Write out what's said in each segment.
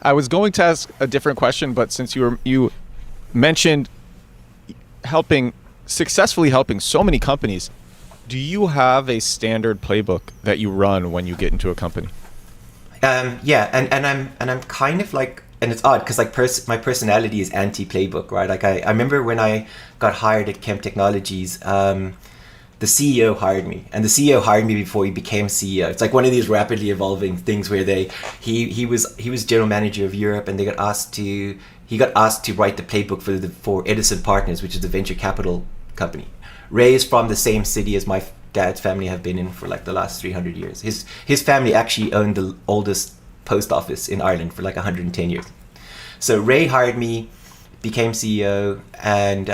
I was going to ask a different question, but since you mentioned successfully helping so many companies, do you have a standard playbook that you run when you get into a company? Yeah, and I'm kind of like, and it's odd because like my personality is anti-playbook, right? Like I remember when I got hired at Kemp Technologies, the CEO hired me, and the CEO hired me before he became CEO. It's like one of these rapidly evolving things where he was general manager of Europe, and he got asked to write the playbook for Edison Partners, which is the venture capital company. Ray is from the same city as my dad's family have been in for like the last 300 years. His family actually owned the oldest post office in Ireland for like 110 years. So Ray hired me, became CEO, and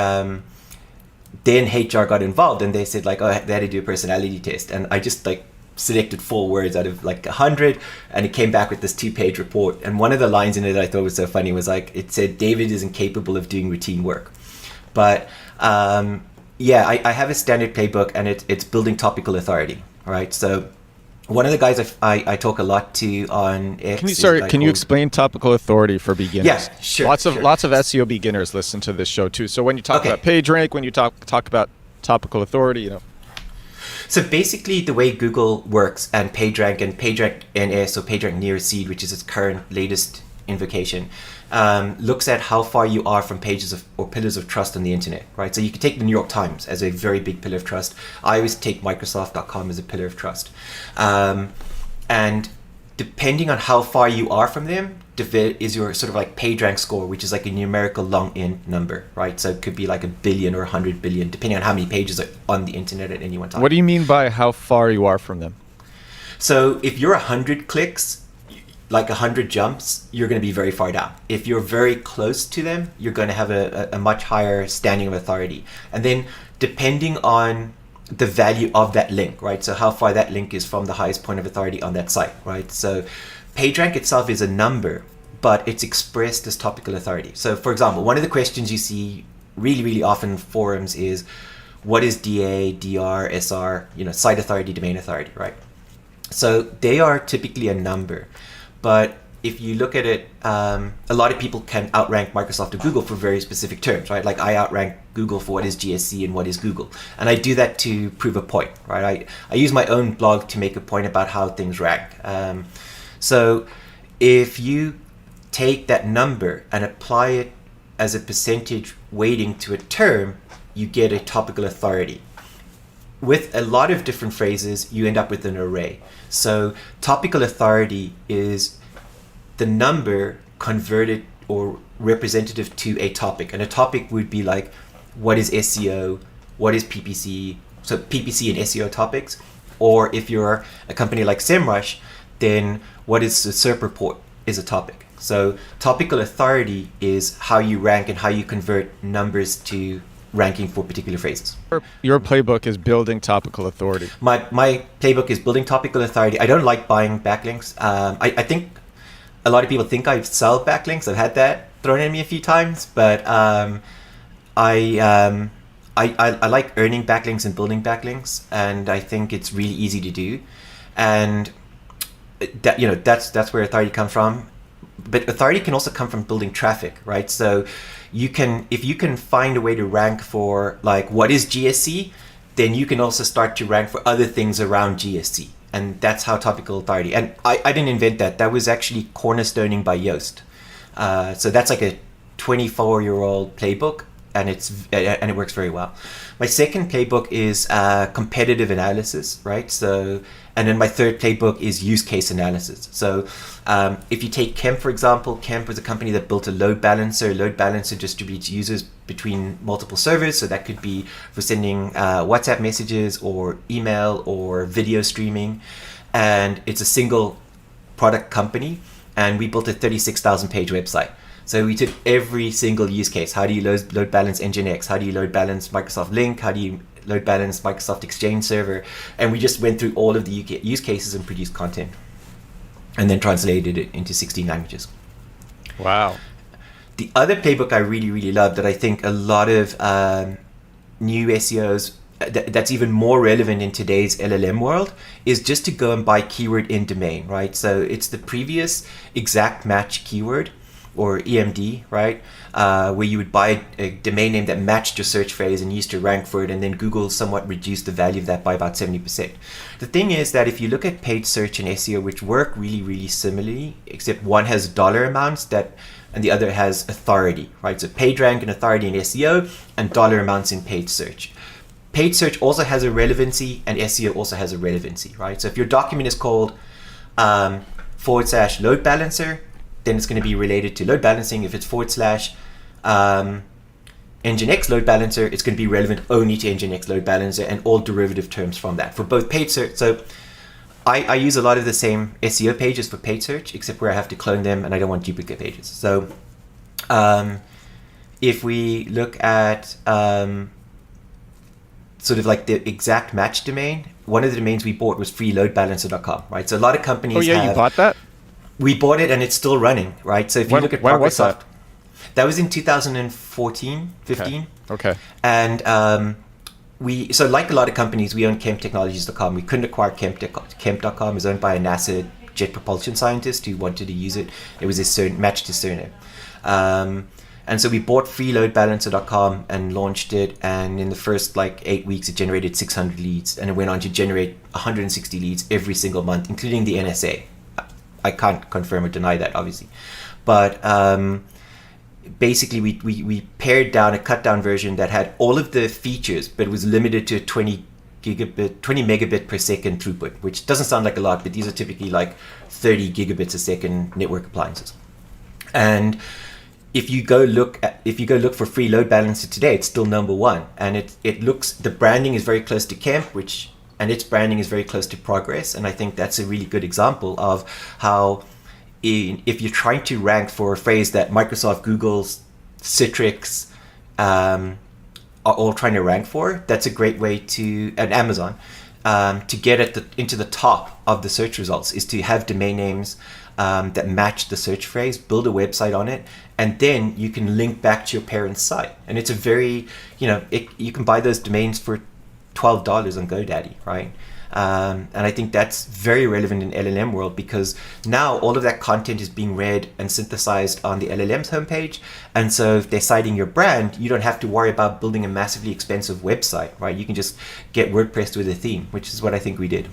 then HR got involved, and they said like, oh, they had to do a personality test, and I just like selected 4 words out of like 100, and it came back with this 2-page report. And one of the lines in it that I thought was so funny was like, it said David is incapable of doing routine work. But yeah, I have a standard playbook, and it's building topical authority, right? So one of the guys I talk a lot to on X. Can you explain topical authority for beginners? Yeah, sure. Lots of SEO beginners listen to this show too. So when you talk about PageRank, when you talk about topical authority, So basically, the way Google works and PageRank NS, or PageRank near seed, which is its current latest invocation, looks at how far you are from pages or pillars of trust on the internet, right? So you can take the New York Times as a very big pillar of trust. I always take Microsoft.com as a pillar of trust. And depending on how far you are from them, is your sort of like PageRank score, which is like a numerical long int number, right? So it could be like 1 billion or 100 billion, depending on how many pages are on the internet at any one time. What do you mean by how far you are from them? So if you're 100 clicks, like 100 jumps, you're going to be very far down. If you're very close to them, you're going to have a much higher standing of authority. And then depending on the value of that link, right? So how far that link is from the highest point of authority on that site, right? So PageRank itself is a number, but it's expressed as topical authority. So for example, one of the questions you see really, really often in forums is, what is DA, DR, SR, site authority, domain authority, right? So they are typically a number. But if you look at it, a lot of people can outrank Microsoft or Google for very specific terms, right? Like I outrank Google for what is GSC and what is Google. And I do that to prove a point, right? I use my own blog to make a point about how things rank. So if you take that number and apply it as a percentage weighting to a term, you get a topical authority. With a lot of different phrases, you end up with an array. So topical authority is the number converted or representative to a topic. And a topic would be like, what is SEO? What is PPC? So PPC and SEO topics. Or if you're a company like SEMrush, then what is the SERP report is a topic. So topical authority is how you rank and how you convert numbers to ranking for particular phrases. Your playbook is building topical authority. My playbook is building topical authority. I don't like buying backlinks. I think a lot of people think I sell backlinks. I've had that thrown at me a few times, but I like earning backlinks and building backlinks, and I think it's really easy to do. And that's where authority comes from. But authority can also come from building traffic, right? So if you can find a way to rank for like what is GSC, then you can also start to rank for other things around GSC. And that's how topical authority. And I didn't invent that. That was actually cornerstoning by Yoast. So that's like a 24-year-old playbook, and it works very well. My second playbook is competitive analysis, right? So, and then my third playbook is use case analysis. So if you take Kemp, for example, Kemp was a company that built a load balancer. Load balancer distributes users between multiple servers. So that could be for sending WhatsApp messages or email or video streaming. And it's a single product company. And we built a 36,000 page website. So we took every single use case. How do you load balance Nginx? How do you load balance Microsoft Link? How do you load balance Microsoft Exchange Server? And we just went through all of the use cases and produced content, and then translated it into 16 languages. Wow. The other playbook I really, really love that I think a lot of new SEOs, that's even more relevant in today's LLM world is just to go and buy keyword in domain, right? So it's the previous exact match keyword, or EMD, right? Where you would buy a domain name that matched your search phrase and used to rank for it, and then Google somewhat reduced the value of that by about 70%. The thing is that if you look at paid search and SEO, which work really, really similarly, except one has dollar amounts and the other has authority, right? So PageRank and authority in SEO, and dollar amounts in paid search. Paid search also has a relevancy, and SEO also has a relevancy, right? So if your document is called /load balancer, then it's going to be related to load balancing. If it's /Nginx load balancer, it's going to be relevant only to Nginx load balancer and all derivative terms from that for both paid search. So I use a lot of the same SEO pages for paid search, except where I have to clone them and I don't want duplicate pages. So if we look at sort of like the exact match domain, one of the domains we bought was freeloadbalancer.com, right? So a lot of companies. Oh yeah, you bought that? We bought it and it's still running, right? So if you look at when was Microsoft, that was in 2014, 15. Okay. And so like a lot of companies, we own KempTechnologies.com. We couldn't acquire Kemp.com. It was owned by a NASA jet propulsion scientist who wanted to use it. It was matched his surname. And so we bought freeloadbalancer.com and launched it. And in the first 8 weeks, it generated 600 leads. And it went on to generate 160 leads every single month, including the NSA. I can't confirm or deny that, obviously. But basically, we pared down a cut-down version that had all of the features, but was limited to 20 megabit per second throughput, which doesn't sound like a lot, but these are typically 30 gigabits a second network appliances. And if you go look for free load balancer today, it's still number one, and the branding is very close to Kemp, and its branding is very close to Progress, and I think that's a really good example of how if you're trying to rank for a phrase that Microsoft, Google, Citrix are all trying to rank for, that's a great way and Amazon, to get into the top of the search results is to have domain names that match the search phrase, build a website on it, and then you can link back to your parent site. And it's a very, you can buy those domains for $12 on GoDaddy, right? And I think that's very relevant in LLM world, because now all of that content is being read and synthesized on the LLM's homepage. And so if they're citing your brand, you don't have to worry about building a massively expensive website, right? You can just get WordPress with a theme, which is what I think we did.